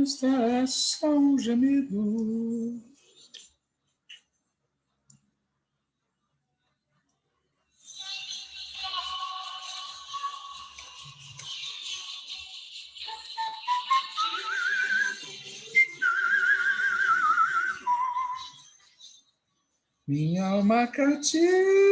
Esta é só um gemido. Minha alma cativa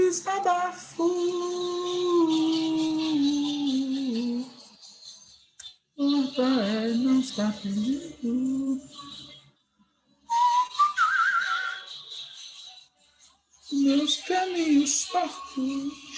desabafo. O pai não está perdido. Meus caminhos fartos.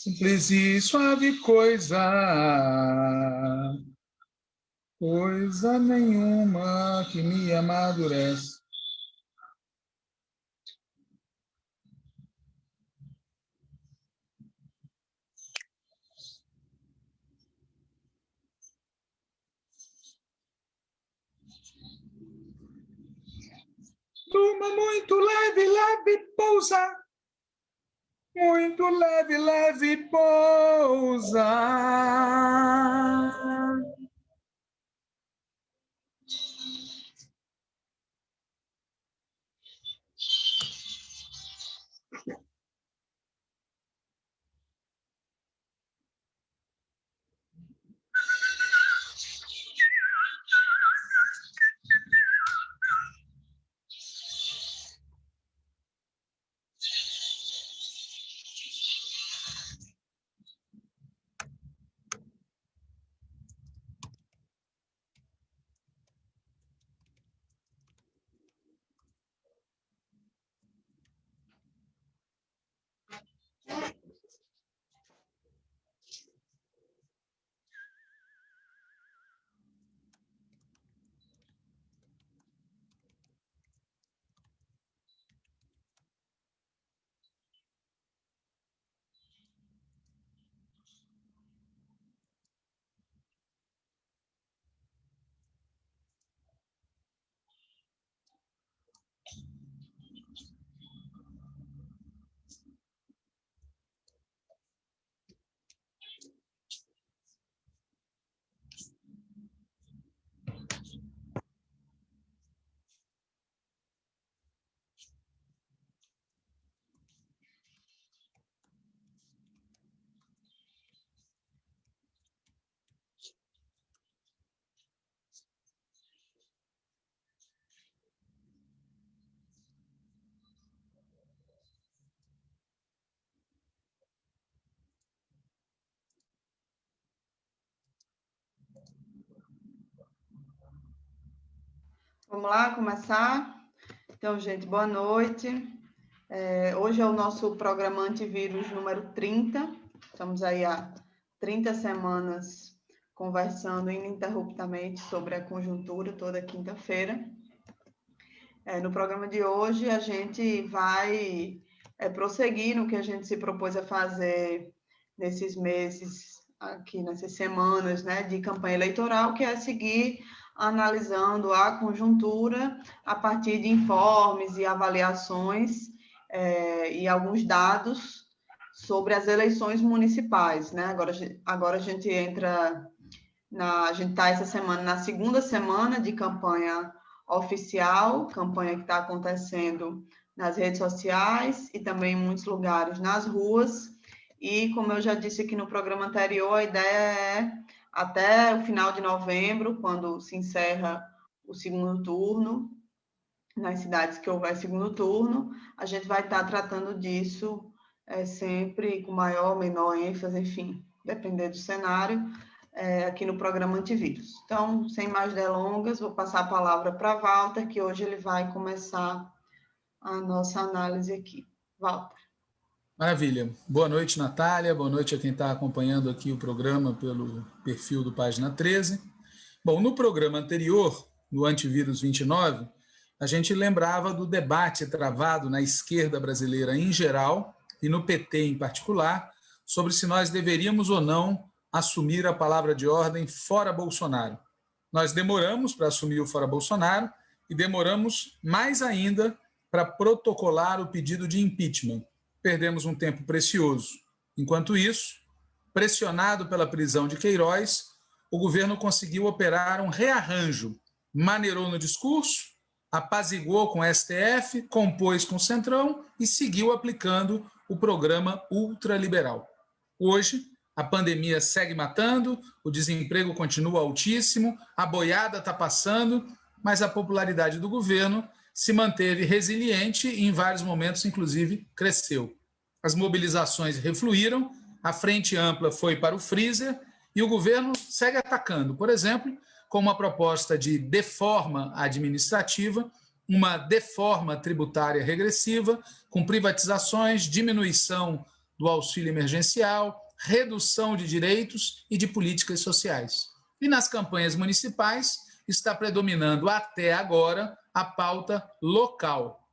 Simples e suave coisa, coisa nenhuma que me amadurece. Durma muito leve, leve, pousa. Muito leve, leve, pousa. Vamos lá começar? Então, gente, boa noite. Hoje é o nosso programa antivírus número 30. Estamos aí há 30 semanas conversando ininterruptamente sobre a conjuntura, toda quinta-feira. No programa de hoje, a gente vai prosseguir no que a gente se propôs a fazer nesses meses, aqui nessas semanas, né, de campanha eleitoral, que é seguir analisando a conjuntura a partir de informes e avaliações e alguns dados sobre as eleições municipais, né? Agora a gente entra a gente está essa semana na segunda semana de campanha oficial, campanha que está acontecendo nas redes sociais e também em muitos lugares nas ruas. E, como eu já disse aqui no programa anterior, a ideia é, até o final de novembro, quando se encerra o segundo turno, nas cidades que houver segundo turno, a gente vai estar tratando disso sempre com maior ou menor ênfase, enfim, depender do cenário, aqui no programa Antivírus. Então, sem mais delongas, vou passar a palavra para Walter, que hoje ele vai começar a nossa análise aqui. Walter. Maravilha. Boa noite, Natália. Boa noite a quem está acompanhando aqui o programa pelo perfil do Página 13. Bom, no programa anterior, no Antivírus 29, a gente lembrava do debate travado na esquerda brasileira em geral e no PT em particular, sobre se nós deveríamos ou não assumir a palavra de ordem fora Bolsonaro. Nós demoramos para assumir o fora Bolsonaro e demoramos mais ainda para protocolar o pedido de impeachment. perdemos um tempo precioso. Enquanto isso, pressionado pela prisão de Queiroz, o governo conseguiu operar um rearranjo, maneirou no discurso, apaziguou com o STF, compôs com o Centrão e seguiu aplicando o programa ultraliberal. Hoje, a pandemia segue matando, o desemprego continua altíssimo, a boiada está passando, mas a popularidade do governo se manteve resiliente e, em vários momentos, inclusive, cresceu. As mobilizações refluíram, a frente ampla foi para o freezer e o governo segue atacando, por exemplo, com uma proposta de deforma administrativa, uma deforma tributária regressiva, com privatizações, diminuição do auxílio emergencial, redução de direitos e de políticas sociais. E nas campanhas municipais está predominando até agora a pauta local.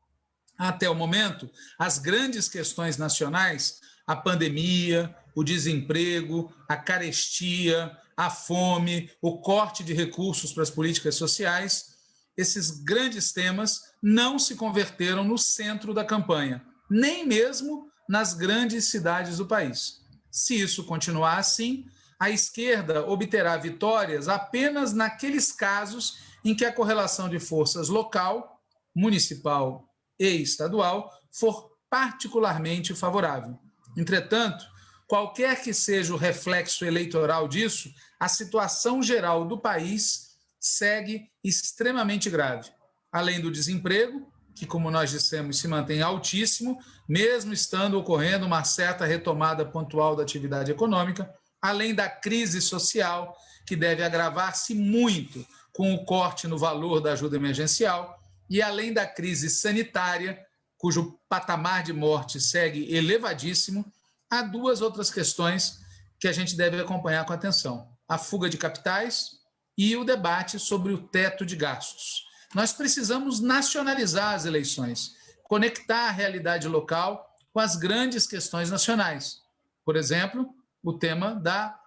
Até o momento, as grandes questões nacionais, a pandemia, o desemprego, a carestia, a fome, o corte de recursos para as políticas sociais, esses grandes temas não se converteram no centro da campanha, nem mesmo nas grandes cidades do país. Se isso continuar assim, a esquerda obterá vitórias apenas naqueles casos em que a correlação de forças local, municipal e estadual for particularmente favorável. Entretanto, qualquer que seja o reflexo eleitoral disso, a situação geral do país segue extremamente grave. Além do desemprego, que, como nós dissemos, se mantém altíssimo, mesmo estando ocorrendo uma certa retomada pontual da atividade econômica, além da crise social, que deve agravar-se muito com o corte no valor da ajuda emergencial, e além da crise sanitária, cujo patamar de morte segue elevadíssimo, há duas outras questões que a gente deve acompanhar com atenção: a fuga de capitais e o debate sobre o teto de gastos. Nós precisamos nacionalizar as eleições, conectar a realidade local com as grandes questões nacionais. Por exemplo, o tema da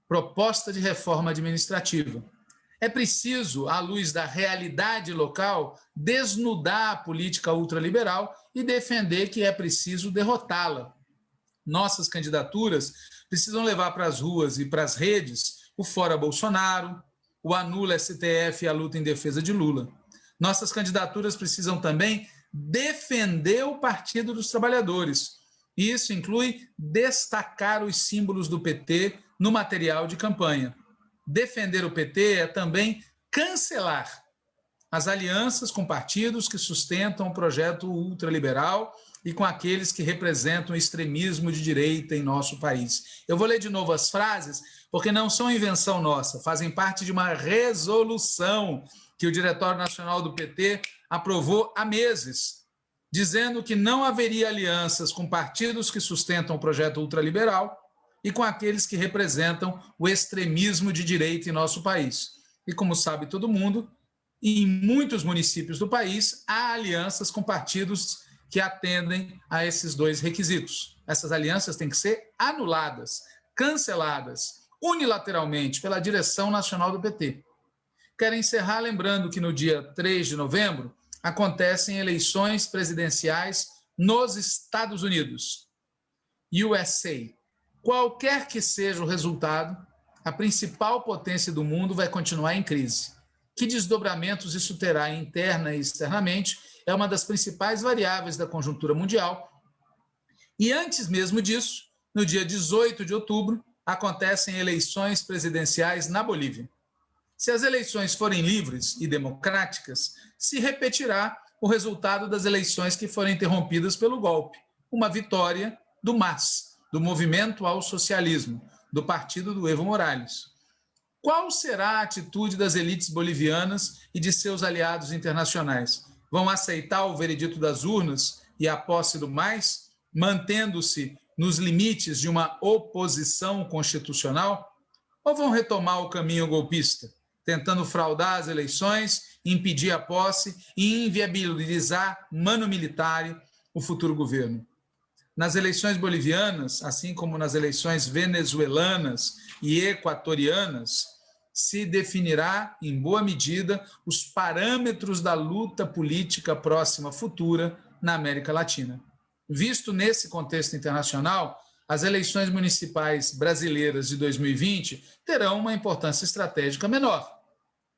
proposta de reforma administrativa. É preciso, à luz da realidade local, desnudar a política ultraliberal e defender que é preciso derrotá-la. Nossas candidaturas precisam levar para as ruas e para as redes o Fora Bolsonaro, o Anula STF e a luta em defesa de Lula. Nossas candidaturas precisam também defender o Partido dos Trabalhadores. Isso inclui destacar os símbolos do PT no material de campanha. Defender o PT é também cancelar as alianças com partidos que sustentam o projeto ultraliberal e com aqueles que representam o extremismo de direita em nosso país. Eu vou ler de novo as frases, porque não são invenção nossa, fazem parte de uma resolução que o Diretório Nacional do PT aprovou há meses, dizendo que não haveria alianças com partidos que sustentam o projeto ultraliberal e com aqueles que representam o extremismo de direita em nosso país. E como sabe todo mundo, em muitos municípios do país há alianças com partidos que atendem a esses dois requisitos. Essas alianças têm que ser anuladas, canceladas unilateralmente pela direção nacional do PT. Quero encerrar lembrando que no dia 3 de novembro acontecem eleições presidenciais nos Estados Unidos, USA. Qualquer que seja o resultado, a principal potência do mundo vai continuar em crise. Que desdobramentos isso terá interna e externamente é uma das principais variáveis da conjuntura mundial. E antes mesmo disso, no dia 18 de outubro, acontecem eleições presidenciais na Bolívia. Se as eleições forem livres e democráticas, se repetirá o resultado das eleições que foram interrompidas pelo golpe, uma vitória do MAS, do Movimento ao Socialismo, do partido do Evo Morales. Qual será a atitude das elites bolivianas e de seus aliados internacionais? Vão aceitar o veredito das urnas e a posse do MAS, mantendo-se nos limites de uma oposição constitucional? Ou vão retomar o caminho golpista, tentando fraudar as eleições, impedir a posse e inviabilizar mano militare o futuro governo? Nas eleições bolivianas, assim como nas eleições venezuelanas e equatorianas, se definirá, em boa medida, os parâmetros da luta política próxima futura na América Latina. visto nesse contexto internacional, as eleições municipais brasileiras de 2020 terão uma importância estratégica menor.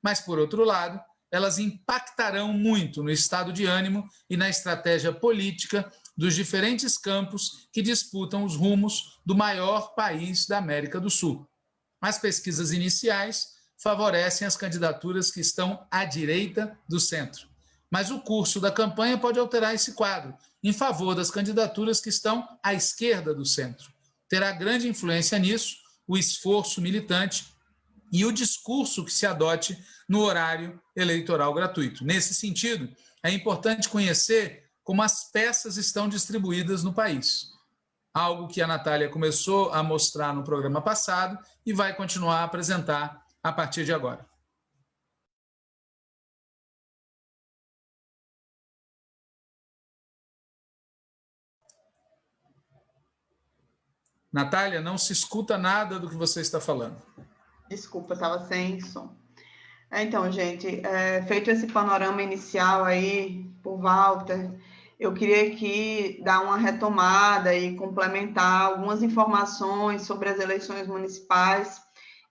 Mas, por outro lado, elas impactarão muito no estado de ânimo e na estratégia política dos diferentes campos que disputam os rumos do maior país da América do Sul. As pesquisas iniciais favorecem as candidaturas que estão à direita do centro. Mas o curso da campanha pode alterar esse quadro, em favor das candidaturas que estão à esquerda do centro. Terá grande influência nisso o esforço militante e o discurso que se adote no horário eleitoral gratuito. Nesse sentido, é importante conhecer como as peças estão distribuídas no país. Algo que a Natália começou a mostrar no programa passado e vai continuar a apresentar a partir de agora. Natália, não se escuta nada do que você está falando. Desculpa, estava sem som. Então, gente, feito esse panorama inicial aí por Walter, eu queria aqui dar uma retomada e complementar algumas informações sobre as eleições municipais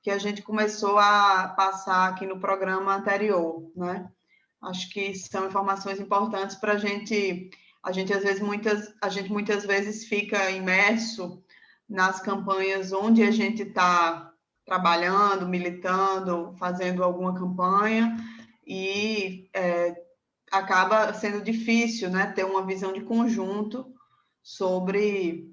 que a gente começou a passar aqui no programa anterior, né? Acho que são informações importantes para a gente às vezes muitas vezes fica imerso nas campanhas onde a gente está trabalhando, militando, fazendo alguma campanha e acaba sendo difícil, né, ter uma visão de conjunto sobre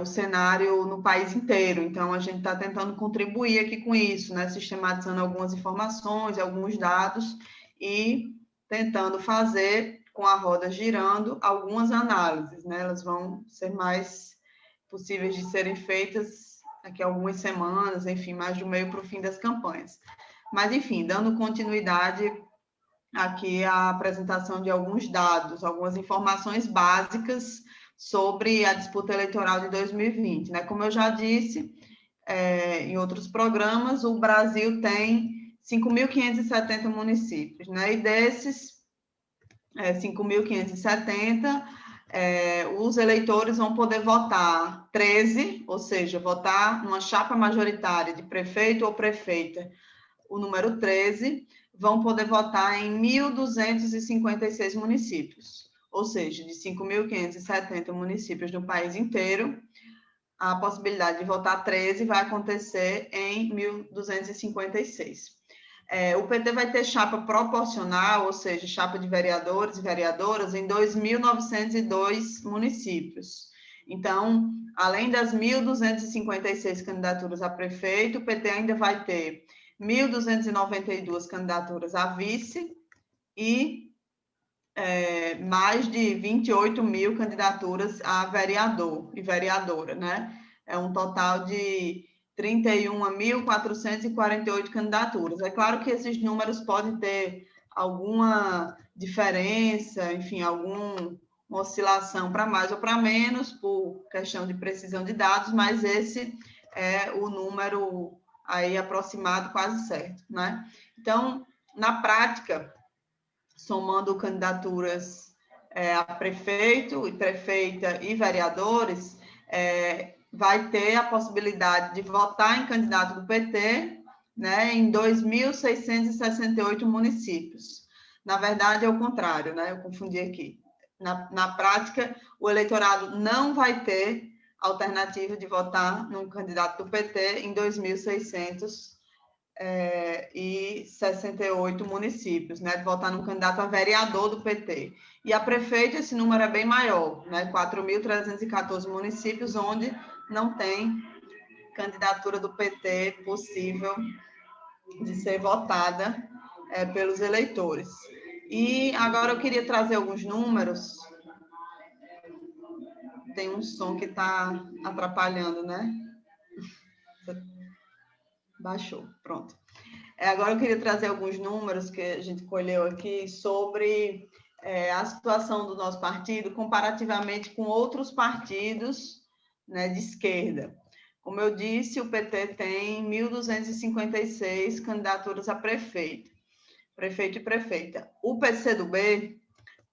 o cenário no país inteiro. Então, a gente está tentando contribuir aqui com isso, né, sistematizando algumas informações, alguns dados e tentando fazer, com a roda girando, algumas análises, né, elas vão ser mais possíveis de serem feitas daqui a algumas semanas, enfim, mais do meio para o fim das campanhas. Mas, enfim, dando continuidade aqui à apresentação de alguns dados, algumas informações básicas sobre a disputa eleitoral de 2020. Né? Como eu já disse em outros programas, o Brasil tem 5.570 municípios, né? E desses 5.570, os eleitores vão poder votar 13, ou seja, votar numa chapa majoritária de prefeito ou prefeita, o número 13, vão poder votar em 1.256 municípios, ou seja, de 5.570 municípios no país inteiro, a possibilidade de votar 13 vai acontecer em 1.256. O PT vai ter chapa proporcional, ou seja, chapa de vereadores e vereadoras, em 2.902 municípios. Então, além das 1.256 candidaturas a prefeito, o PT ainda vai ter 1.292 candidaturas a vice e mais de 28.000 candidaturas a vereador e vereadora, né? É um total de 31.448 candidaturas. É claro que esses números podem ter alguma diferença, enfim, alguma oscilação para mais ou para menos, por questão de precisão de dados, mas esse é o número aí aproximado, quase certo, né? Então, na prática, somando candidaturas a prefeito e prefeita e vereadores, vai ter a possibilidade de votar em candidato do PT, né, em 2.668 municípios. Na verdade, é o contrário, né? Eu confundi aqui. Na prática, o eleitorado não vai ter alternativa de votar num candidato do PT em 2.668 municípios, né, de votar num candidato a vereador do PT. E a prefeito, esse número é bem maior, né, 4.314 municípios, onde não tem candidatura do PT possível de ser votada pelos eleitores. E agora eu queria trazer alguns números. Tem um som que está atrapalhando, né? Baixou, pronto. Agora eu queria trazer alguns números que a gente colheu aqui sobre a situação do nosso partido comparativamente com outros partidos, né, de esquerda. Como eu disse, o PT tem 1.256 candidaturas a prefeito e prefeita. O PCdoB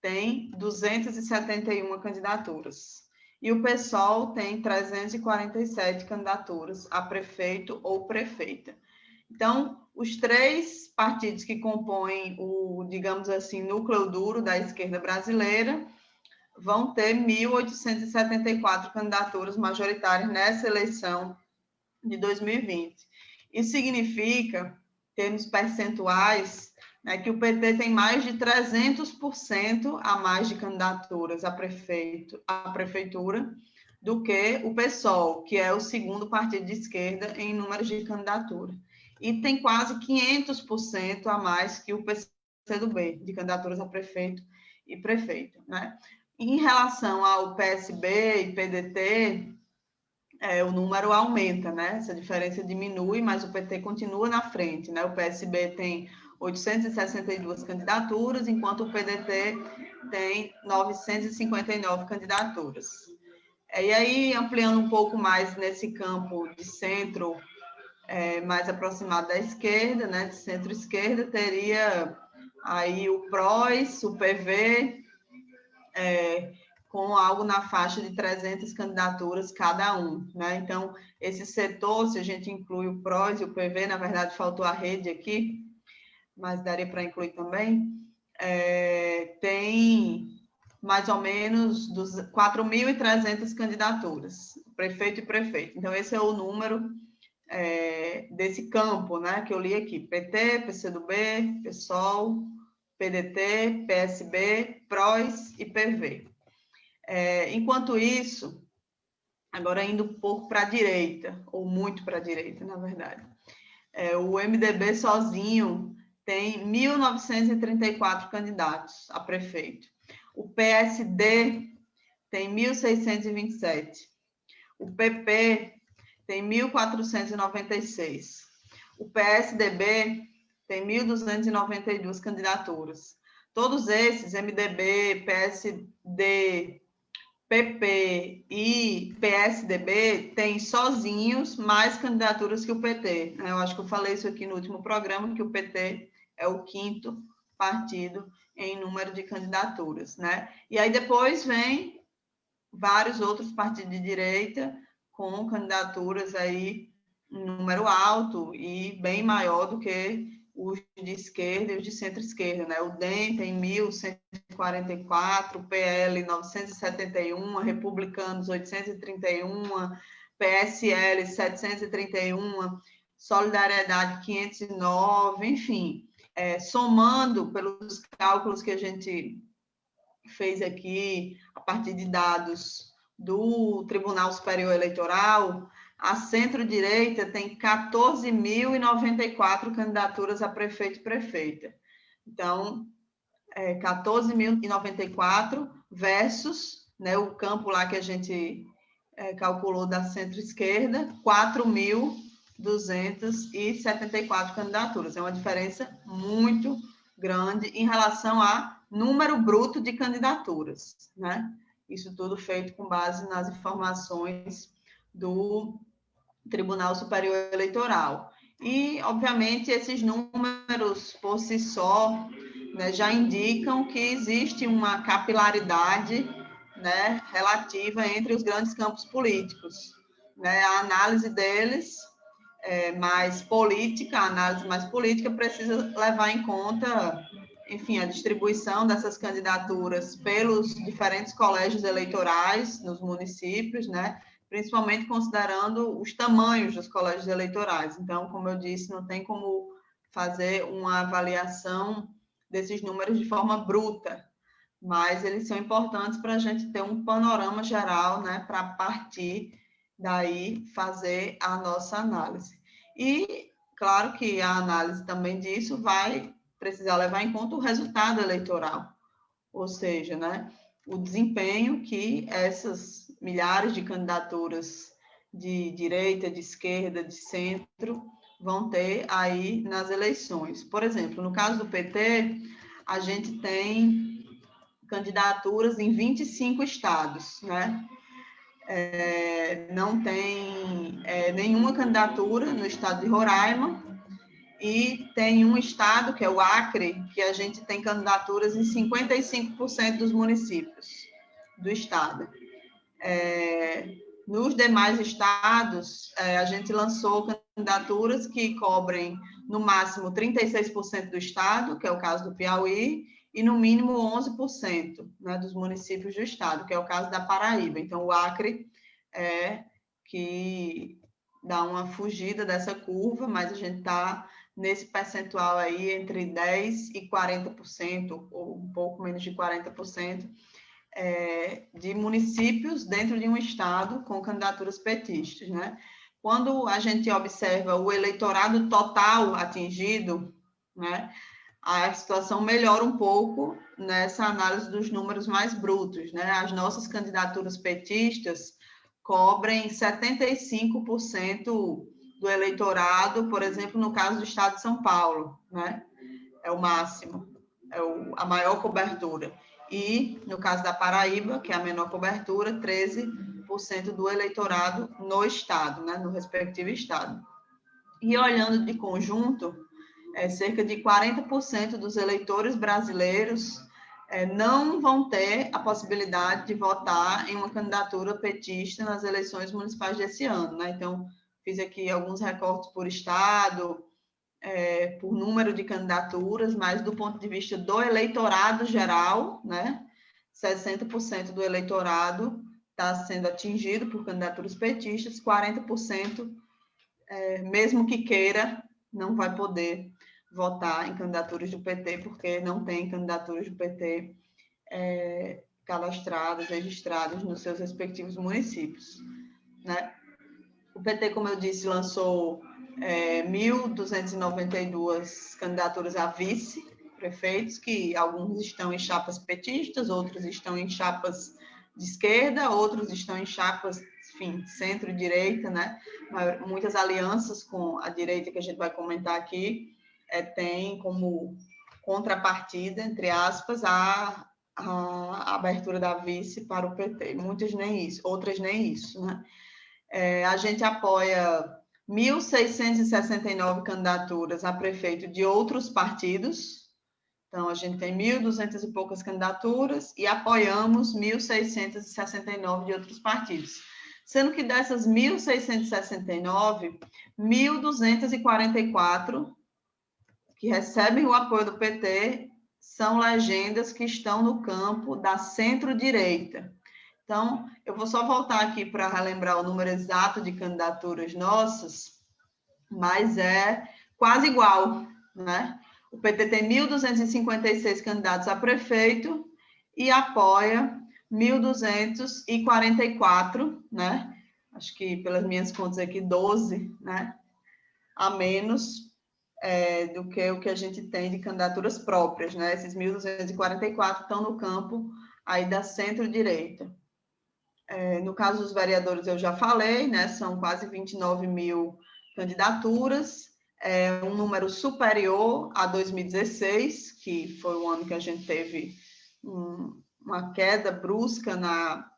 tem 271 candidaturas. E o PSOL tem 347 candidaturas a prefeito ou prefeita. Então, os três partidos que compõem o, digamos assim, núcleo duro da esquerda brasileira vão ter 1.874 candidaturas majoritárias nessa eleição de 2020. Isso significa, em termos percentuais, né, que o PT tem mais de 300% a mais de candidaturas à prefeitura do que o PSOL, que é o segundo partido de esquerda em números de candidatura. E tem quase 500% a mais que o PCdoB, de candidaturas a prefeito e prefeita, né? Em relação ao PSB e PDT, o número aumenta, né? Essa diferença diminui, mas o PT continua na frente, né? O PSB tem 862 candidaturas, enquanto o PDT tem 959 candidaturas. E aí, ampliando um pouco mais nesse campo de centro, mais aproximado da esquerda, né? De centro-esquerda, teria aí o PROS, o PV, com algo na faixa de 300 candidaturas cada um, né? Então, esse setor, se a gente inclui o PROS e o PV, na verdade, faltou a rede aqui, mas daria para incluir também, tem mais ou menos 4.300 candidaturas, prefeito e prefeito. Então, esse é o número desse campo, né, que eu li aqui: PT, PCdoB, PSOL, PDT, PSB, PROS e PV. Enquanto isso, agora indo um pouco para a direita, ou muito para a direita, na verdade, o MDB sozinho tem 1.934 candidatos a prefeito. O PSD tem 1.627. O PP tem 1.496. O PSDB tem 1.292 candidaturas. Todos esses, MDB, PSD, PP e PSDB, têm sozinhos mais candidaturas que o PT. Eu acho que eu falei isso aqui no último programa, que o PT é o quinto partido em número de candidaturas, né? E aí depois vem vários outros partidos de direita com candidaturas aí em número alto e bem maior do que os de esquerda e os de centro-esquerda, né? O DEM tem 1.144, o PL 971, Republicanos 831, PSL 731, Solidariedade 509, enfim, somando pelos cálculos que a gente fez aqui, a partir de dados do Tribunal Superior Eleitoral, a centro-direita tem 14.094 candidaturas a prefeito e prefeita. Então, 14.094 versus, né, o campo lá que a gente calculou da centro-esquerda, 4.274 candidaturas. É uma diferença muito grande em relação a número bruto de candidaturas, né? Isso tudo feito com base nas informações do Tribunal Superior Eleitoral. E, obviamente, esses números, por si só, né, já indicam que existe uma capilaridade, né, relativa entre os grandes campos políticos, né? A análise deles mais política, a análise mais política precisa levar em conta, enfim, a distribuição dessas candidaturas pelos diferentes colégios eleitorais nos municípios, né? Principalmente considerando os tamanhos dos colégios eleitorais. Então, como eu disse, não tem como fazer uma avaliação desses números de forma bruta, mas eles são importantes para a gente ter um panorama geral, né, para partir daí fazer a nossa análise. E, claro que a análise também disso vai precisar levar em conta o resultado eleitoral, ou seja, né, o desempenho que essas milhares de candidaturas de direita, de esquerda, de centro vão ter aí nas eleições. Por exemplo, no caso do PT, a gente tem candidaturas em 25 estados, né? Não tem nenhuma candidatura no estado de Roraima e tem um estado, que é o Acre, que a gente tem candidaturas em 55% dos municípios do estado. Nos demais estados, a gente lançou candidaturas que cobrem, no máximo, 36% do estado, que é o caso do Piauí, e, no mínimo, 11%, né, dos municípios do estado, que é o caso da Paraíba. Então, o Acre é que dá uma fugida dessa curva, mas a gente está nesse percentual aí entre 10% e 40%, ou um pouco menos de 40%, de municípios dentro de um estado com candidaturas petistas, né? Quando a gente observa o eleitorado total atingido, né, a situação melhora um pouco nessa análise dos números mais brutos, né? As nossas candidaturas petistas cobrem 75% do eleitorado, por exemplo, no caso do estado de São Paulo, né? É o máximo, a maior cobertura. E, no caso da Paraíba, que é a menor cobertura, 13% do eleitorado no estado, né, no respectivo estado. E olhando de conjunto, cerca de 40% dos eleitores brasileiros não vão ter a possibilidade de votar em uma candidatura petista nas eleições municipais desse ano, né? Então, fiz aqui alguns recortes por estado, por número de candidaturas, mas do ponto de vista do eleitorado geral, né, 60% do eleitorado está sendo atingido por candidaturas petistas, 40%, mesmo que queira, não vai poder votar em candidaturas do PT, porque não tem candidaturas do PT cadastradas, registradas nos seus respectivos municípios, né? O PT, como eu disse, lançou 1.292 candidaturas a vice-prefeitos, que alguns estão em chapas petistas, outros estão em chapas de esquerda, outros estão em chapas, enfim, centro-direita, né? Muitas alianças com a direita, que a gente vai comentar aqui, tem como contrapartida, entre aspas, a abertura da vice para o PT. Muitas nem isso, outras nem isso, né? A gente apoia 1.669 candidaturas a prefeito de outros partidos. Então, a gente tem 1.200 e poucas candidaturas e apoiamos 1.669 de outros partidos. Sendo que dessas 1.669, 1.244 que recebem o apoio do PT são legendas que estão no campo da centro-direita. Então, eu vou só voltar aqui para relembrar o número exato de candidaturas nossas, mas é quase igual, né? O PT tem 1.256 candidatos a prefeito e apoia 1.244, né? Acho que, pelas minhas contas aqui, 12, né? A menos do que o que a gente tem de candidaturas próprias, né? Esses 1.244 estão no campo aí da centro-direita. No caso dos vereadores, eu já falei, né? São quase 29 mil candidaturas, um número superior a 2016, que foi o ano que a gente teve uma queda brusca na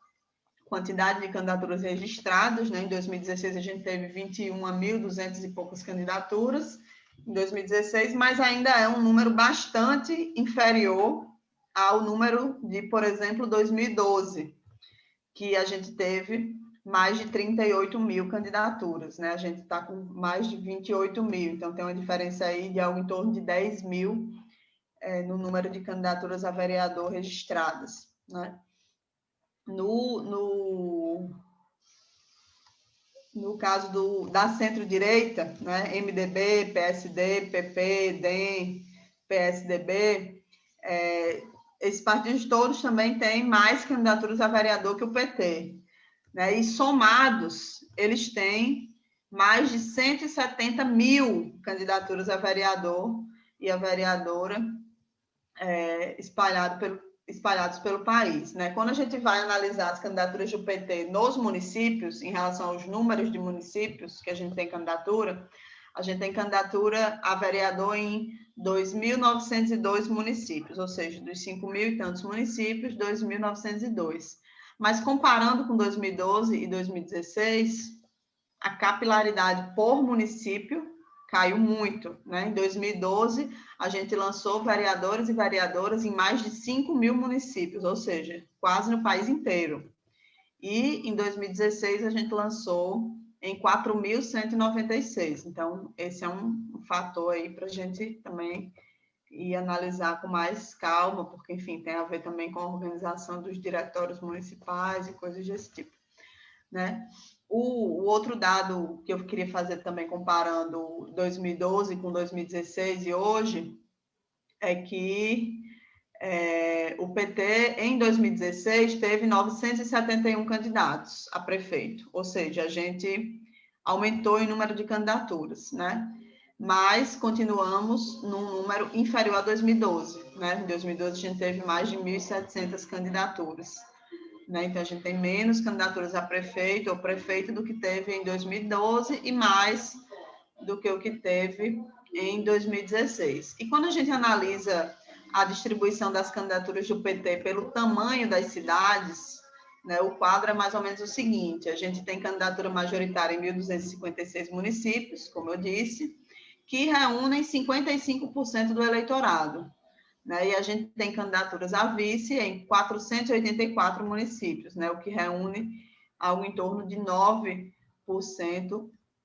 quantidade de candidaturas registradas, né? Em 2016, a gente teve 21.200 e poucas candidaturas, em 2016, mas ainda é um número bastante inferior ao número de, por exemplo, 2012, que a gente teve mais de 38 mil candidaturas, né? A gente está com mais de 28 mil, então tem uma diferença aí de algo em torno de 10 mil no número de candidaturas a vereador registradas, né? No caso da centro-direita, né? MDB, PSD, PP, DEM, PSDB, esses partidos todos também têm mais candidaturas a vereador que o PT, né? E somados, eles têm mais de 170 mil candidaturas a vereador e a vereadora espalhados pelo país, né? Quando a gente vai analisar as candidaturas do PT nos municípios, em relação aos números de municípios que a gente tem candidatura, a gente tem candidatura a vereador em 2.902 municípios, ou seja, dos 5.000 e tantos municípios, 2.902. Mas comparando com 2012 e 2016, a capilaridade por município caiu muito, né? Em 2012, a gente lançou vereadores e vereadoras em mais de 5 mil municípios, ou seja, quase no país inteiro. E em 2016, a gente lançou em 4.196. Então, esse é um fator aí para a gente também ir analisar com mais calma, porque, enfim, tem a ver também com a organização dos diretórios municipais e coisas desse tipo, né? O outro dado que eu queria fazer também, comparando 2012 com 2016 e hoje, é que o PT, em 2016, teve 971 candidatos a prefeito, ou seja, a gente aumentou em número de candidaturas, né? Mas continuamos num número inferior a 2012, né? Em 2012, a gente teve mais de 1.700 candidaturas, né? Então, a gente tem menos candidaturas a prefeito ou prefeito do que teve em 2012 e mais do que o que teve em 2016. E quando a gente analisa a distribuição das candidaturas do PT pelo tamanho das cidades, né, o quadro é mais ou menos o seguinte: a gente tem candidatura majoritária em 1.256 municípios, como eu disse, que reúnem 55% do eleitorado, né, e a gente tem candidaturas a vice em 484 municípios, né, o que reúne algo em torno de 9%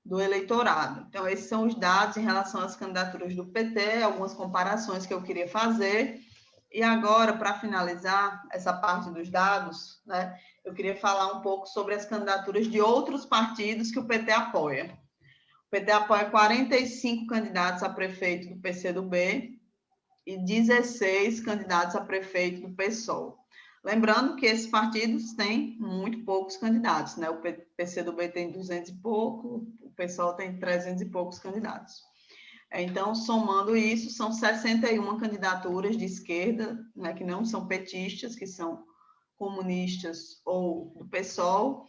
do eleitorado. Então, esses são os dados em relação às candidaturas do PT, algumas comparações que eu queria fazer. E agora, para finalizar essa parte dos dados, né, eu queria falar um pouco sobre as candidaturas de outros partidos que o PT apoia. O PT apoia 45 candidatos a prefeito do PCdoB e 16 candidatos a prefeito do PSOL. Lembrando que esses partidos têm muito poucos candidatos, né? O PCdoB tem 200 e pouco, o PSOL tem 300 e poucos candidatos. Então, somando isso, são 61 candidaturas de esquerda, né, que não são petistas, que são comunistas ou do PSOL,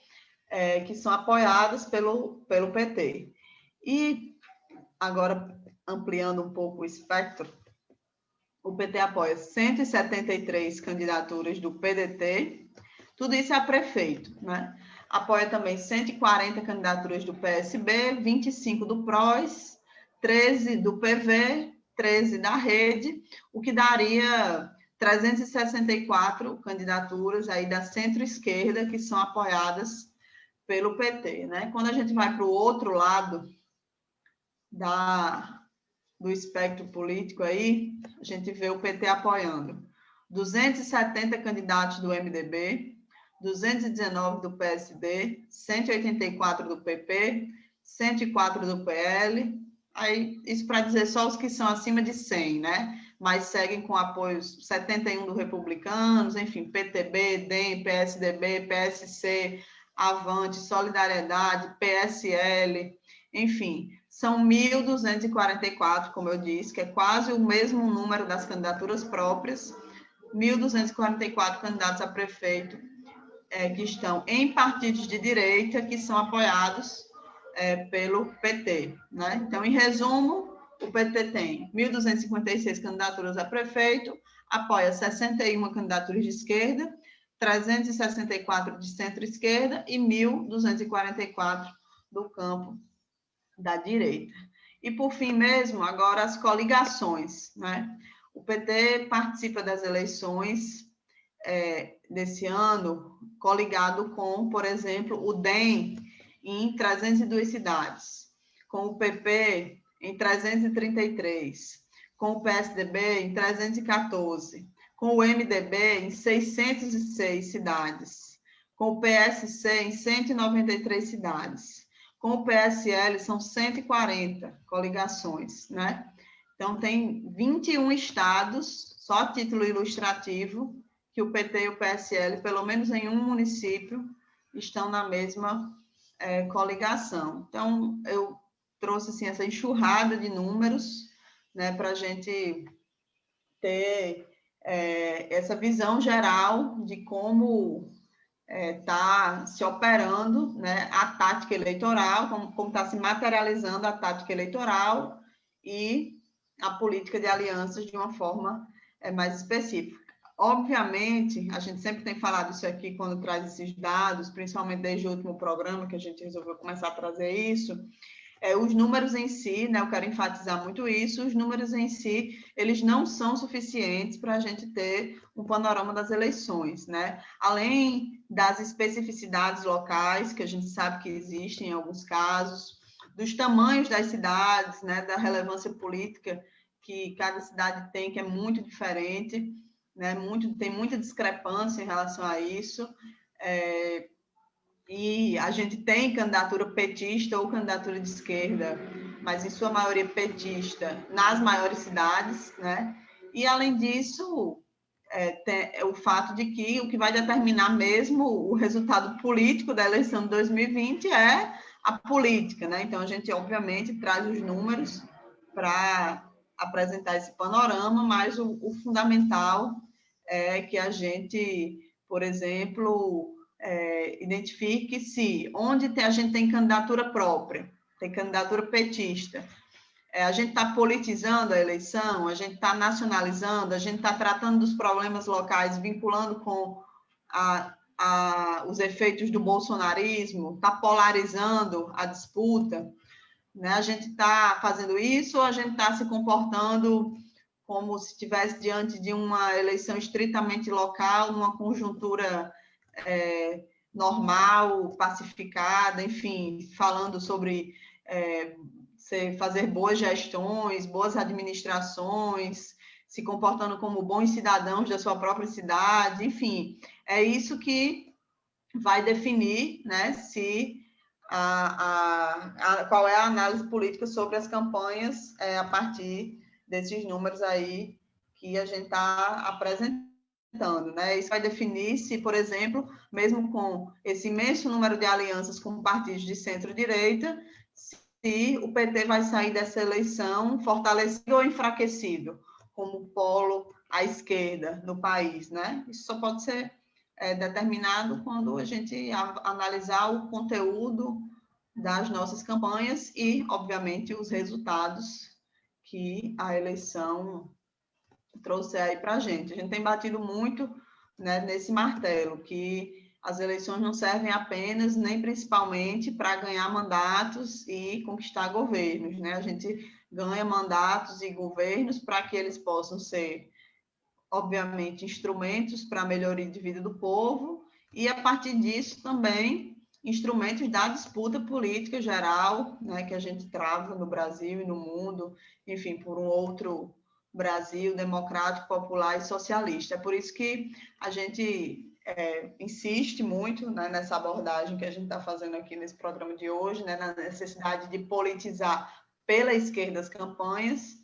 que são apoiadas pelo PT. E, agora, ampliando um pouco o espectro, o PT apoia 173 candidaturas do PDT, tudo isso é a prefeito, né? Apoia também 140 candidaturas do PSB, 25 do PROS, 13 do PV, 13 da Rede, o que daria 364 candidaturas aí da centro-esquerda que são apoiadas pelo PT, né? Quando a gente vai para o outro lado do espectro político aí, a gente vê o PT apoiando 270 candidatos do MDB, 219 do PSD, 184 do PP, 104 do PL, aí isso para dizer só os que são acima de 100, né? Mas seguem com apoios 71 do Republicanos, enfim, PTB, DEM, PSDB, PSC, Avante, Solidariedade, PSL, enfim, são 1.244, como eu disse, que é quase o mesmo número das candidaturas próprias, 1.244 candidatos a prefeito que estão em partidos de direita, que são apoiados pelo PT, né? Então, em resumo, o PT tem 1.256 candidaturas a prefeito, apoia 61 candidaturas de esquerda, 364 de centro-esquerda e 1.244 do campo da direita. E, por fim mesmo, agora as coligações, né? O PT participa das eleições desse ano coligado com, por exemplo, o DEM em 302 cidades, com o PP em 333, com o PSDB em 314, com o MDB em 606 cidades, com o PSC em 193 cidades, com o PSL são 140 coligações, né? Então, tem 21 estados, só a título ilustrativo, que o PT e o PSL, pelo menos em um município, estão na mesma coligação. Então, eu trouxe assim, essa enxurrada de números, né, para a gente ter essa visão geral de como está se operando, né, a tática eleitoral, como está se materializando a tática eleitoral e a política de alianças de uma forma mais específica. Obviamente, a gente sempre tem falado isso aqui quando traz esses dados, principalmente desde o último programa que a gente resolveu começar a trazer isso, Os números em si, né, eu quero enfatizar muito isso, os números em si, eles não são suficientes para a gente ter um panorama das eleições, né? Além das especificidades locais, que a gente sabe que existem em alguns casos, dos tamanhos das cidades, né, da relevância política que cada cidade tem, que é muito diferente, né, tem muita discrepância em relação a isso, e a gente tem candidatura petista ou candidatura de esquerda, mas em sua maioria petista, nas maiores cidades, né? E, além disso, tem o fato de que o que vai determinar mesmo o resultado político da eleição de 2020 é a política, né? Então, a gente, obviamente, traz os números para apresentar esse panorama, mas o fundamental é que a gente, por exemplo, identifique se onde a gente tem candidatura própria, tem candidatura petista, a gente está politizando a eleição, a gente está nacionalizando, a gente está tratando dos problemas locais, vinculando com os efeitos do bolsonarismo, está polarizando a disputa, né? A gente está fazendo isso ou a gente está se comportando como se estivesse diante de uma eleição estritamente local, numa conjuntura normal, pacificada, enfim, falando sobre fazer boas gestões, boas administrações, se comportando como bons cidadãos da sua própria cidade, enfim, é isso que vai definir, né, se qual é a análise política sobre as campanhas a partir desses números aí que a gente está apresentando, né? Isso vai definir se, por exemplo, mesmo com esse imenso número de alianças com partidos de centro-direita, se o PT vai sair dessa eleição fortalecido ou enfraquecido, como polo à esquerda no país, né? Isso só pode ser determinado quando a gente analisar o conteúdo das nossas campanhas e, obviamente, os resultados que a eleição trouxe aí para a gente. A gente tem batido muito, né, nesse martelo, que as eleições não servem apenas, nem principalmente, para ganhar mandatos e conquistar governos, né? A gente ganha mandatos e governos para que eles possam ser, obviamente, instrumentos para a melhoria de vida do povo e, a partir disso, também instrumentos da disputa política geral, né, que a gente trava no Brasil e no mundo, enfim, por um outro Brasil democrático, popular e socialista. É por isso que a gente insiste muito, né, nessa abordagem que a gente está fazendo aqui nesse programa de hoje, né, na necessidade de politizar pela esquerda as campanhas,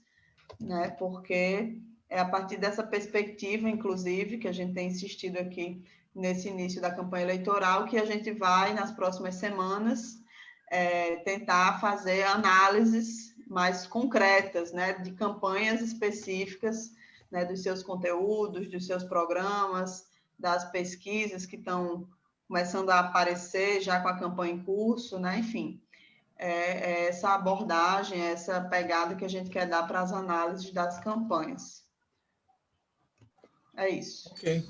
né, porque é a partir dessa perspectiva, inclusive, que a gente tem insistido aqui nesse início da campanha eleitoral, que a gente vai, nas próximas semanas, tentar fazer análises mais concretas, né, de campanhas específicas, né, dos seus conteúdos, dos seus programas, das pesquisas que estão começando a aparecer já com a campanha em curso, né, enfim. Essa abordagem, essa pegada que a gente quer dar para as análises das campanhas. É isso. Ok.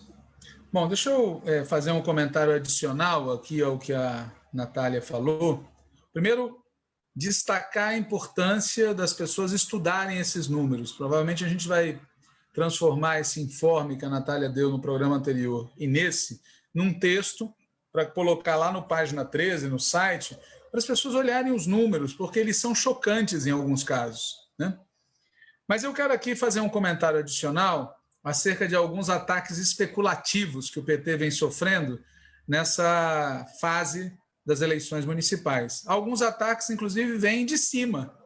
Bom, deixa eu fazer um comentário adicional aqui ao que a Natália falou. Primeiro, destacar a importância das pessoas estudarem esses números. Provavelmente a gente vai transformar esse informe que a Natália deu no programa anterior e nesse, num texto para colocar lá no página 13, no site, para as pessoas olharem os números, porque eles são chocantes em alguns casos, né? Mas eu quero aqui fazer um comentário adicional acerca de alguns ataques especulativos que o PT vem sofrendo nessa fase das eleições municipais. Alguns ataques, inclusive, vêm de cima,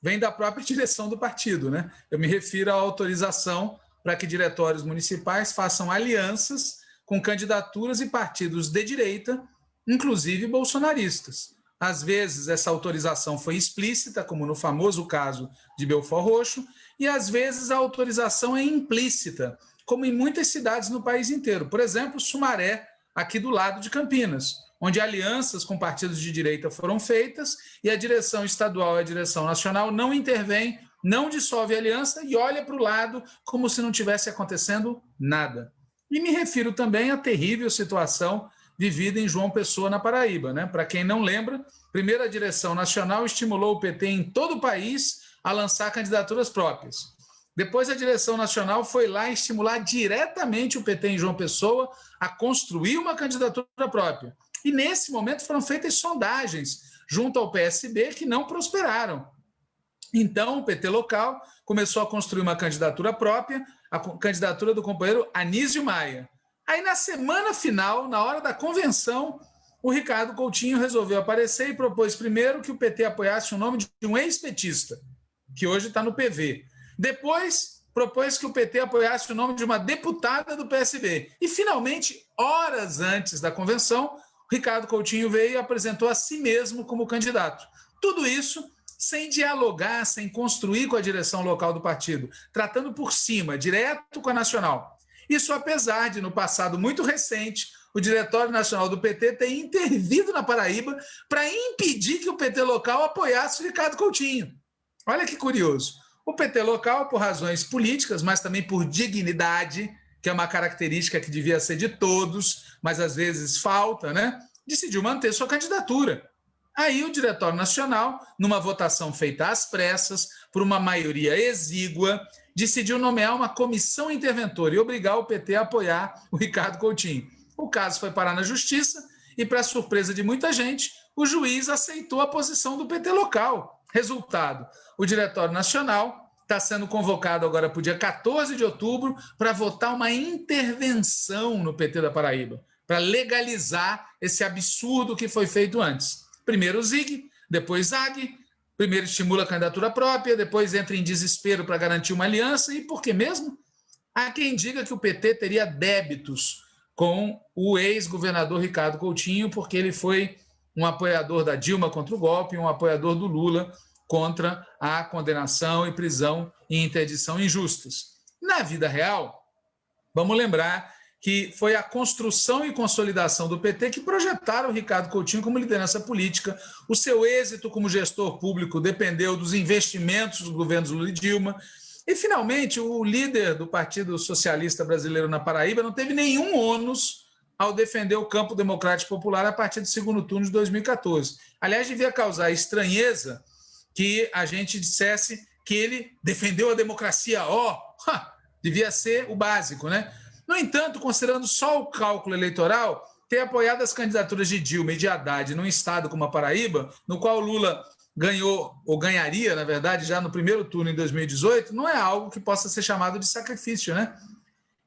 vêm da própria direção do partido, né? Eu me refiro à autorização para que diretórios municipais façam alianças com candidaturas e partidos de direita, inclusive bolsonaristas. Às vezes, essa autorização foi explícita, como no famoso caso de Belford Roxo, e às vezes a autorização é implícita, como em muitas cidades no país inteiro. Por exemplo, Sumaré, aqui do lado de Campinas, onde alianças com partidos de direita foram feitas e a direção estadual e a direção nacional não intervém, não dissolve a aliança e olha para o lado como se não tivesse acontecendo nada. E me refiro também à terrível situação vivida em João Pessoa, na Paraíba, né? Para quem não lembra, primeiro a direção nacional estimulou o PT em todo o país a lançar candidaturas próprias. Depois a direção nacional foi lá estimular diretamente o PT em João Pessoa a construir uma candidatura própria. E nesse momento foram feitas sondagens junto ao PSB que não prosperaram. Então o PT local começou a construir uma candidatura própria, a candidatura do companheiro Anísio Maia. Aí na semana final, na hora da convenção, o Ricardo Coutinho resolveu aparecer e propôs primeiro que o PT apoiasse o nome de um ex-petista, que hoje está no PV. Depois, propôs que o PT apoiasse o nome de uma deputada do PSB. E, finalmente, horas antes da convenção, o Ricardo Coutinho veio e apresentou a si mesmo como candidato. Tudo isso sem dialogar, sem construir com a direção local do partido, tratando por cima, direto com a nacional. Isso apesar de, no passado muito recente, o Diretório Nacional do PT ter intervido na Paraíba para impedir que o PT local apoiasse o Ricardo Coutinho. Olha que curioso. O PT local, por razões políticas, mas também por dignidade, que é uma característica que devia ser de todos, mas às vezes falta, né? Decidiu manter sua candidatura. Aí o Diretório Nacional, numa votação feita às pressas, por uma maioria exígua, decidiu nomear uma comissão interventora e obrigar o PT a apoiar o Ricardo Coutinho. O caso foi parar na Justiça e, para surpresa de muita gente, o juiz aceitou a posição do PT local. Resultado, o Diretório Nacional está sendo convocado agora para o dia 14 de outubro para votar uma intervenção no PT da Paraíba, para legalizar esse absurdo que foi feito antes. Primeiro o ZIG, depois ZAG, primeiro estimula a candidatura própria, depois entra em desespero para garantir uma aliança, e por que mesmo? Há quem diga que o PT teria débitos com o ex-governador Ricardo Coutinho, porque ele foi um apoiador da Dilma contra o golpe, um apoiador do Lula contra a condenação e prisão e interdição injustas. Na vida real, vamos lembrar que foi a construção e consolidação do PT que projetaram o Ricardo Coutinho como liderança política. O seu êxito como gestor público dependeu dos investimentos dos governos Lula e Dilma. E, finalmente, o líder do Partido Socialista Brasileiro na Paraíba não teve nenhum ônus ao defender o campo democrático popular a partir do segundo turno de 2014. Aliás, devia causar estranheza que a gente dissesse que ele defendeu a democracia. Devia ser o básico, né? No entanto, considerando só o cálculo eleitoral, ter apoiado as candidaturas de Dilma e de Haddad num estado como a Paraíba, no qual Lula ganhou, ou ganharia, na verdade, já no primeiro turno em 2018, não é algo que possa ser chamado de sacrifício, né?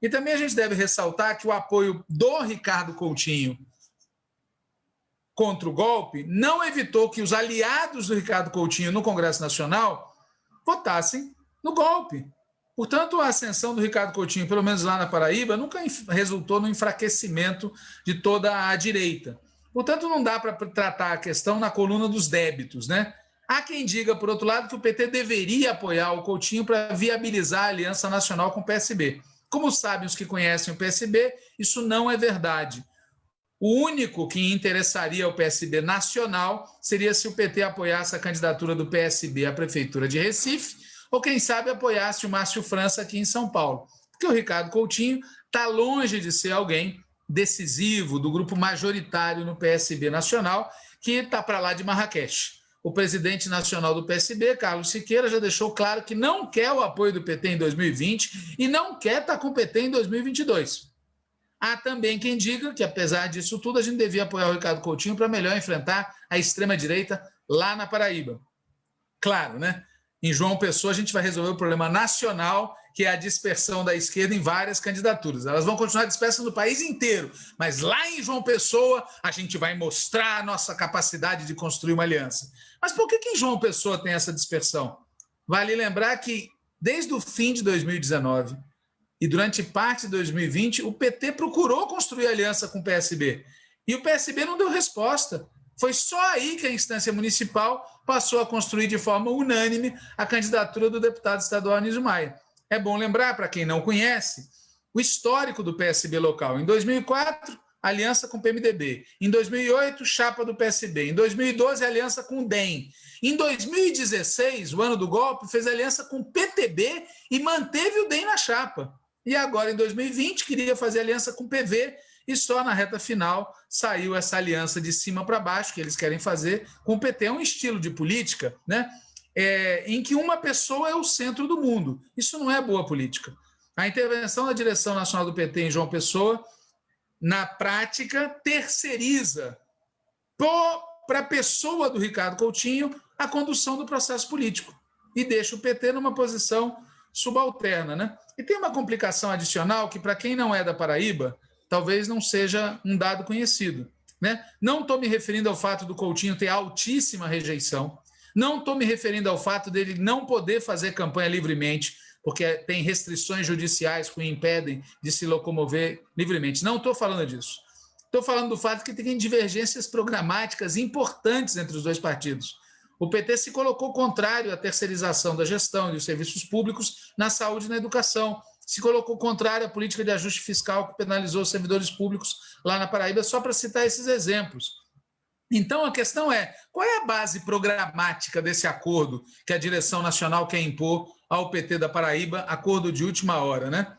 E também a gente deve ressaltar que o apoio do Ricardo Coutinho contra o golpe não evitou que os aliados do Ricardo Coutinho no Congresso Nacional votassem no golpe. Portanto, a ascensão do Ricardo Coutinho, pelo menos lá na Paraíba, nunca resultou no enfraquecimento de toda a direita. Portanto, não dá para tratar a questão na coluna dos débitos, né? Há quem diga, por outro lado, que o PT deveria apoiar o Coutinho para viabilizar a aliança nacional com o PSB. Como sabem os que conhecem o PSB, isso não é verdade. O único que interessaria ao PSB nacional seria se o PT apoiasse a candidatura do PSB à Prefeitura de Recife, ou quem sabe apoiasse o Márcio França aqui em São Paulo. Porque o Ricardo Coutinho está longe de ser alguém decisivo do grupo majoritário no PSB nacional, que está para lá de Marrakech. O presidente nacional do PSB, Carlos Siqueira, já deixou claro que não quer o apoio do PT em 2020 e não quer estar com o PT em 2022. Há também quem diga que, apesar disso tudo, a gente devia apoiar o Ricardo Coutinho para melhor enfrentar a extrema-direita lá na Paraíba. Claro, né? Em João Pessoa, a gente vai resolver o problema nacional, que é a dispersão da esquerda em várias candidaturas. Elas vão continuar dispersas no país inteiro, mas lá em João Pessoa, a gente vai mostrar a nossa capacidade de construir uma aliança. Mas por que em João Pessoa tem essa dispersão? Vale lembrar que, desde o fim de 2019 e durante parte de 2020, o PT procurou construir aliança com o PSB. E o PSB não deu resposta. Foi só aí que a instância municipal passou a construir de forma unânime a candidatura do deputado estadual Anísio Maia. É bom lembrar, para quem não conhece, o histórico do PSB local. Em 2004, aliança com o PMDB. Em 2008, chapa do PSB. Em 2012, aliança com o DEM. Em 2016, o ano do golpe, fez aliança com o PTB e manteve o DEM na chapa. E agora, em 2020, queria fazer aliança com o PV e só na reta final saiu essa aliança de cima para baixo que eles querem fazer com o PT. É um estilo de política, né, em que uma pessoa é o centro do mundo. Isso não é boa política. A intervenção da direção nacional do PT em João Pessoa, na prática, terceiriza para a pessoa do Ricardo Coutinho a condução do processo político e deixa o PT numa posição subalterna, né? E tem uma complicação adicional que, para quem não é da Paraíba, talvez não seja um dado conhecido, né? Não estou me referindo ao fato do Coutinho ter altíssima rejeição, não estou me referindo ao fato dele não poder fazer campanha livremente, porque tem restrições judiciais que o impedem de se locomover livremente. Não estou falando disso. Estou falando do fato que tem divergências programáticas importantes entre os dois partidos. O PT se colocou contrário à terceirização da gestão e dos serviços públicos na saúde e na educação. Se colocou contrário à política de ajuste fiscal que penalizou os servidores públicos lá na Paraíba, só para citar esses exemplos. Então, a questão é, qual é a base programática desse acordo que a direção nacional quer impor ao PT da Paraíba, acordo de última hora, né?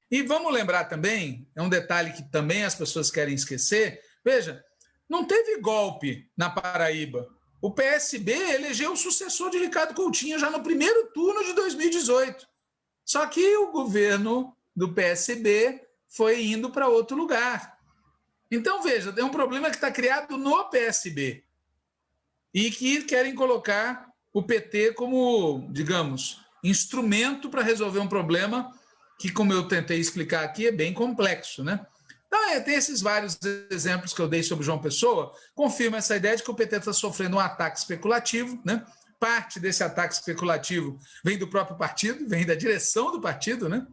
E vamos lembrar também, é um detalhe que também as pessoas querem esquecer, veja, não teve golpe na Paraíba. O PSB elegeu o sucessor de Ricardo Coutinho já no primeiro turno de 2018. Só que o governo do PSB foi indo para outro lugar. Então, veja, tem um problema que está criado no PSB e que querem colocar o PT como, digamos, instrumento para resolver um problema que, como eu tentei explicar aqui, é bem complexo, né? Então, tem esses vários exemplos que eu dei sobre João Pessoa, confirma essa ideia de que o PT está sofrendo um ataque especulativo, né? Parte desse ataque especulativo vem do próprio partido, vem da direção do partido, né?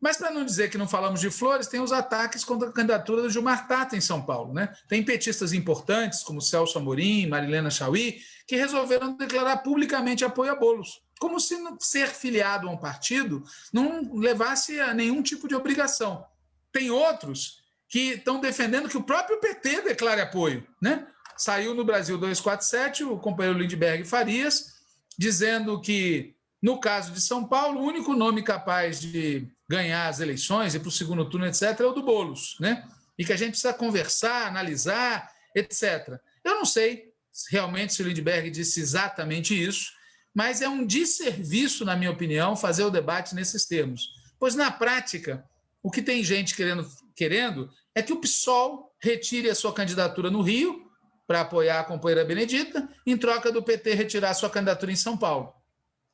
Mas, para não dizer que não falamos de flores, tem os ataques contra a candidatura do Gilmar Tato em São Paulo, né? Tem petistas importantes, como Celso Amorim, Marilena Chauí, que resolveram declarar publicamente apoio a Boulos, como se ser filiado a um partido não levasse a nenhum tipo de obrigação. Tem outros que estão defendendo que o próprio PT declare apoio, né? Saiu no Brasil 247 o companheiro Lindbergh Farias, dizendo que, no caso de São Paulo, o único nome capaz de ganhar as eleições e para o segundo turno, etc., é o do Boulos, né? E que a gente precisa conversar, analisar, etc. Eu não sei realmente se o Lindbergh disse exatamente isso, mas é um desserviço, na minha opinião, fazer o debate nesses termos. Pois, na prática, o que tem gente querendo é que o PSOL retire a sua candidatura no Rio para apoiar a companheira Benedita, em troca do PT retirar a sua candidatura em São Paulo.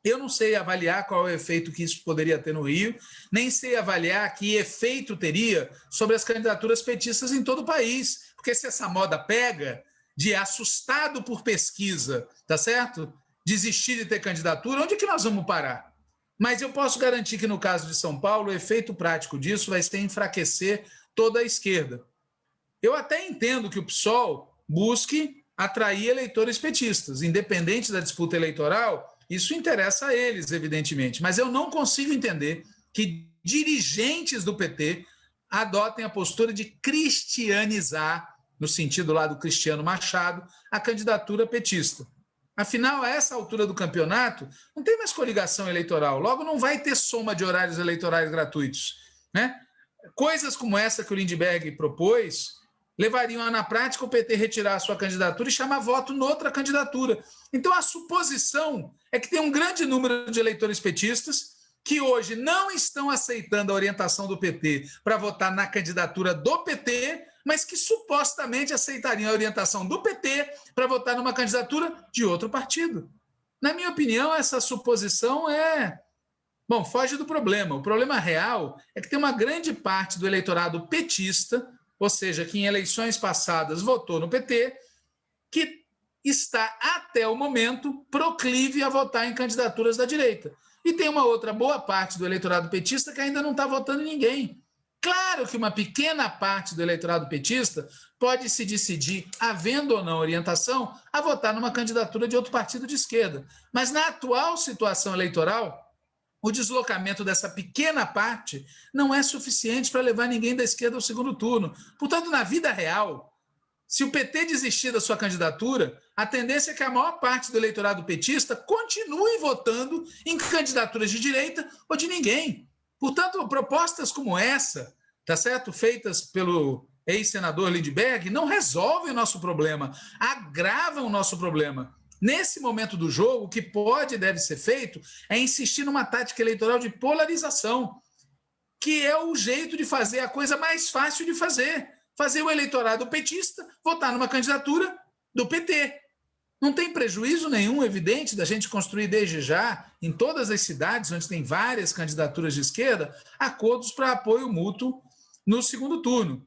Eu não sei avaliar qual é o efeito que isso poderia ter no Rio, nem sei avaliar que efeito teria sobre as candidaturas petistas em todo o país, porque se essa moda pega de assustado por pesquisa, tá certo? Desistir de ter candidatura, onde é que nós vamos parar? Mas eu posso garantir que, no caso de São Paulo, o efeito prático disso vai ser enfraquecer toda a esquerda. Eu até entendo que o PSOL busque atrair eleitores petistas, independente da disputa eleitoral, isso interessa a eles, evidentemente, mas eu não consigo entender que dirigentes do PT adotem a postura de cristianizar, no sentido lá do Cristiano Machado, a candidatura petista. Afinal, a essa altura do campeonato, não tem mais coligação eleitoral, logo não vai ter soma de horários eleitorais gratuitos, né? Coisas como essa que o Lindbergh propôs levariam a, na prática, o PT retirar a sua candidatura e chamar voto noutra candidatura. Então, a suposição é que tem um grande número de eleitores petistas que hoje não estão aceitando a orientação do PT para votar na candidatura do PT, mas que supostamente aceitariam a orientação do PT para votar numa candidatura de outro partido. Na minha opinião, essa suposição foge do problema. O problema real é que tem uma grande parte do eleitorado petista, ou seja, que em eleições passadas votou no PT, que está, até o momento, proclive a votar em candidaturas da direita. E tem uma outra boa parte do eleitorado petista que ainda não está votando em ninguém. Claro que uma pequena parte do eleitorado petista pode se decidir, havendo ou não orientação, a votar numa candidatura de outro partido de esquerda. Mas na atual situação eleitoral, o deslocamento dessa pequena parte não é suficiente para levar ninguém da esquerda ao segundo turno. Portanto, na vida real, se o PT desistir da sua candidatura, a tendência é que a maior parte do eleitorado petista continue votando em candidaturas de direita ou de ninguém. Portanto, propostas como essa tá certo? Feitas pelo ex-senador Lindbergh, não resolvem o nosso problema, agravam o nosso problema. Nesse momento do jogo, o que pode e deve ser feito é insistir numa tática eleitoral de polarização, que é o jeito de fazer a coisa mais fácil de fazer. Fazer o eleitorado petista votar numa candidatura do PT. Não tem prejuízo nenhum, evidente, da gente construir desde já, em todas as cidades onde tem várias candidaturas de esquerda, acordos para apoio mútuo no segundo turno.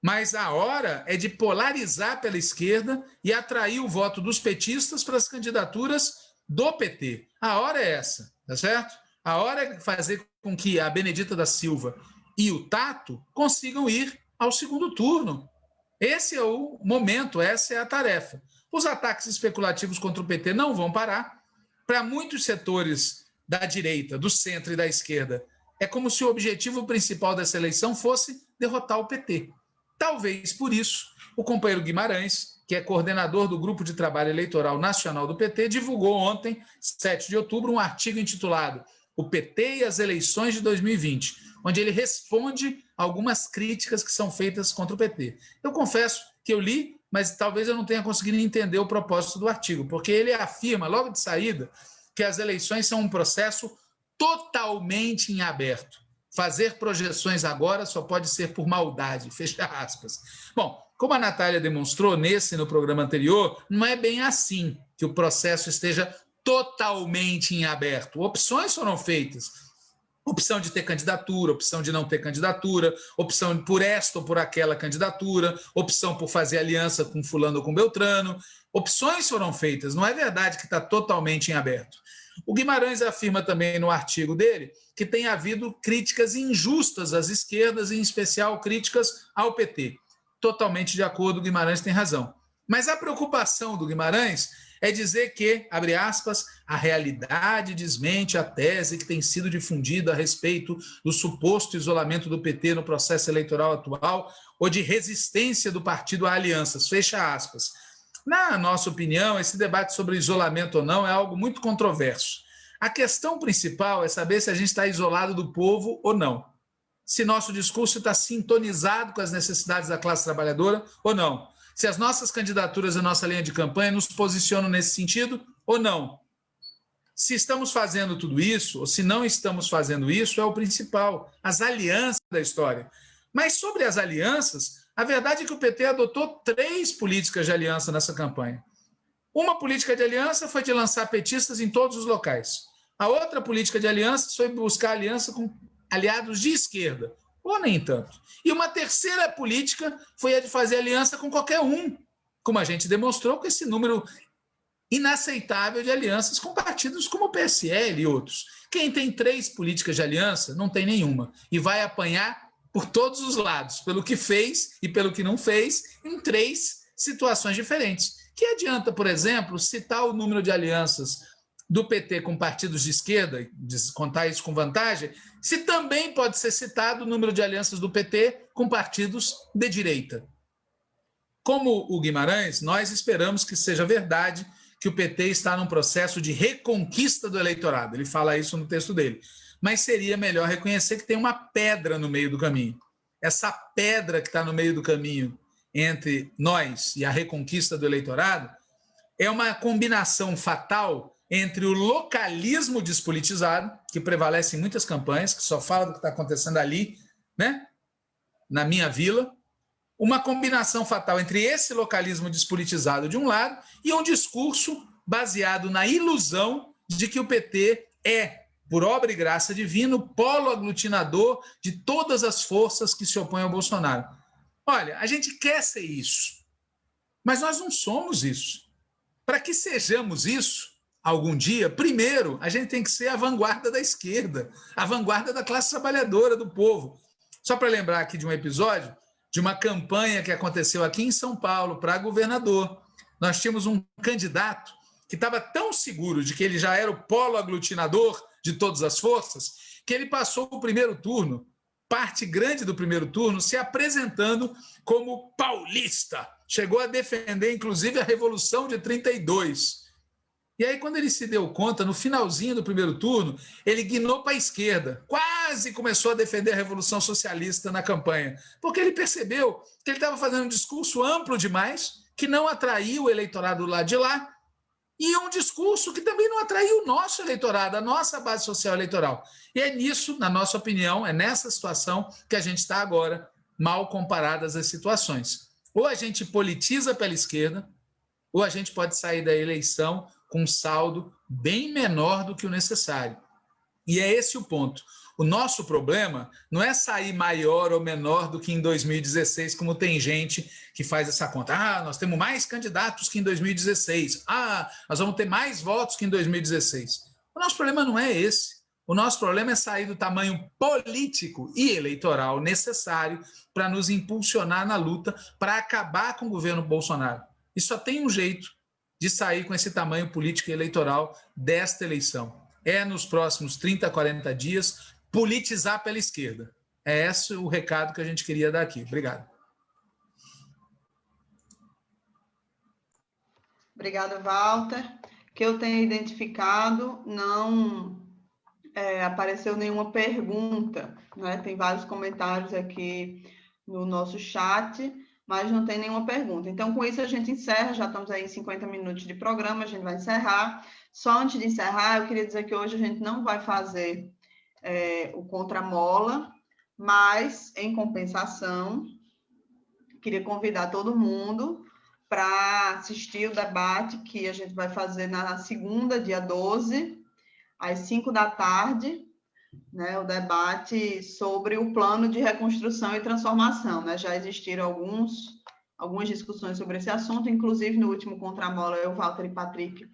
Mas a hora é de polarizar pela esquerda e atrair o voto dos petistas para as candidaturas do PT. A hora é essa, tá certo? A hora é fazer com que a Benedita da Silva e o Tato consigam ir ao segundo turno. Esse é o momento, essa é a tarefa. Os ataques especulativos contra o PT não vão parar. Para muitos setores da direita, do centro e da esquerda, é como se o objetivo principal dessa eleição fosse derrotar o PT. Talvez por isso, o companheiro Guimarães, que é coordenador do Grupo de Trabalho Eleitoral Nacional do PT, divulgou ontem, 7 de outubro, um artigo intitulado O PT e as Eleições de 2020, onde ele responde algumas críticas que são feitas contra o PT. Eu confesso que eu li, mas talvez eu não tenha conseguido entender o propósito do artigo, porque ele afirma, logo de saída, que as eleições são um processo totalmente em aberto. Fazer projeções agora só pode ser por maldade, fecha aspas. Bom, como a Natália demonstrou no programa anterior, não é bem assim que o processo esteja totalmente em aberto. Opções foram feitas. Opção de ter candidatura, opção de não ter candidatura, opção por esta ou por aquela candidatura, opção por fazer aliança com fulano ou com Beltrano. Opções foram feitas, não é verdade que está totalmente em aberto. O Guimarães afirma também no artigo dele que tem havido críticas injustas às esquerdas, em especial críticas ao PT. Totalmente de acordo, o Guimarães tem razão. Mas a preocupação do Guimarães é dizer que, abre aspas, a realidade desmente a tese que tem sido difundida a respeito do suposto isolamento do PT no processo eleitoral atual ou de resistência do partido a alianças, fecha aspas. Na nossa opinião, esse debate sobre isolamento ou não é algo muito controverso. A questão principal é saber se a gente está isolado do povo ou não. Se nosso discurso está sintonizado com as necessidades da classe trabalhadora ou não. Se as nossas candidaturas e nossa linha de campanha nos posicionam nesse sentido ou não. Se estamos fazendo tudo isso, ou se não estamos fazendo isso, é o principal. As alianças da história. Mas sobre as alianças, a verdade é que o PT adotou 3 políticas de aliança nessa campanha. Uma política de aliança foi de lançar petistas em todos os locais. A outra política de aliança foi buscar aliança com aliados de esquerda, ou nem tanto. E uma terceira política foi a de fazer aliança com qualquer um, como a gente demonstrou com esse número inaceitável de alianças com partidos como o PSL e outros. Quem tem 3 políticas de aliança não tem nenhuma e vai apanhar por todos os lados, pelo que fez e pelo que não fez, em 3 situações diferentes. Que adianta, por exemplo, citar o número de alianças do PT com partidos de esquerda, contar isso com vantagem, se também pode ser citado o número de alianças do PT com partidos de direita. Como o Guimarães, nós esperamos que seja verdade que o PT está num processo de reconquista do eleitorado. Ele fala isso no texto dele. Mas seria melhor reconhecer que tem uma pedra no meio do caminho. Essa pedra que está no meio do caminho entre nós e a reconquista do eleitorado é uma combinação fatal entre o localismo despolitizado, que prevalece em muitas campanhas, que só fala do que está acontecendo ali, né? Na minha vila, uma combinação fatal entre esse localismo despolitizado de um lado e um discurso baseado na ilusão de que o PT é, por obra e graça divina, o polo aglutinador de todas as forças que se opõem ao Bolsonaro. Olha, a gente quer ser isso, mas nós não somos isso. Para que sejamos isso, algum dia, primeiro, a gente tem que ser a vanguarda da esquerda, a vanguarda da classe trabalhadora, do povo. Só para lembrar aqui de um episódio, de uma campanha que aconteceu aqui em São Paulo para governador. Nós tínhamos um candidato que estava tão seguro de que ele já era o polo aglutinador de todas as forças, que ele passou o primeiro turno, parte grande do primeiro turno, se apresentando como paulista. Chegou a defender, inclusive, a Revolução de 32. E aí, quando ele se deu conta, no finalzinho do primeiro turno, ele guinou para a esquerda, quase começou a defender a Revolução Socialista na campanha, porque ele percebeu que ele estava fazendo um discurso amplo demais, que não atraiu o eleitorado do lado de lá, e um discurso que também não atraiu o nosso eleitorado, a nossa base social eleitoral. E é nisso, na nossa opinião, é nessa situação que a gente está agora, mal comparadas as situações. Ou a gente politiza pela esquerda, ou a gente pode sair da eleição com um saldo bem menor do que o necessário. E é esse o ponto. O nosso problema não é sair maior ou menor do que em 2016, como tem gente que faz essa conta. Ah, nós temos mais candidatos que em 2016. Ah, nós vamos ter mais votos que em 2016. O nosso problema não é esse. O nosso problema é sair do tamanho político e eleitoral necessário para nos impulsionar na luta para acabar com o governo Bolsonaro. E só tem um jeito de sair com esse tamanho político e eleitoral desta eleição. É nos próximos 30, 40 dias politizar pela esquerda. É esse o recado que a gente queria dar aqui. Obrigado. Obrigada, Walter. Que eu tenha identificado, não apareceu nenhuma pergunta, né? Tem vários comentários aqui no nosso chat, mas não tem nenhuma pergunta. Então, com isso, a gente encerra. Já estamos aí em 50 minutos de programa, a gente vai encerrar. Só antes de encerrar, eu queria dizer que hoje a gente não vai fazer o contramola, mas, em compensação, queria convidar todo mundo para assistir o debate que a gente vai fazer na segunda, dia 12, às 5 da tarde, né, o debate sobre o plano de reconstrução e transformação. Né? Já existiram algumas discussões sobre esse assunto, inclusive no último Contramola, eu, Walter e Patrick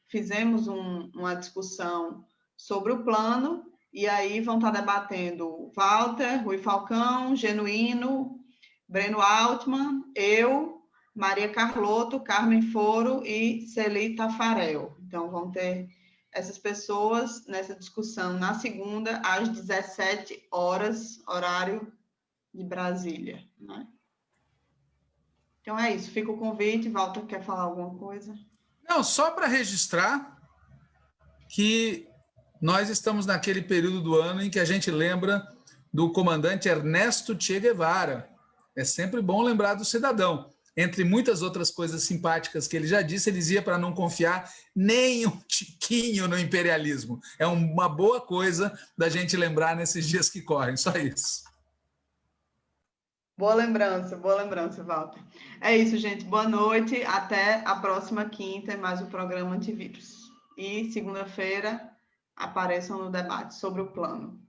fizemos uma discussão sobre o plano, e aí vão estar debatendo Walter, Rui Falcão, Genuíno, Breno Altman, eu, Maria Carlotto, Carmen Foro e Celi Tafarel. Então, vão ter essas pessoas nessa discussão na segunda, às 17 horas, horário de Brasília. Né? Então, é isso. Fica o convite. Walter, quer falar alguma coisa? Não, só para registrar que nós estamos naquele período do ano em que a gente lembra do comandante Ernesto Che Guevara. É sempre bom lembrar do cidadão. Entre muitas outras coisas simpáticas que ele já disse, ele dizia para não confiar nem um tiquinho no imperialismo. É uma boa coisa da gente lembrar nesses dias que correm, só isso. Boa lembrança, Walter. É isso, gente. Boa noite. Até a próxima quinta, mais o programa Antivírus. E segunda-feira apareçam no debate sobre o plano.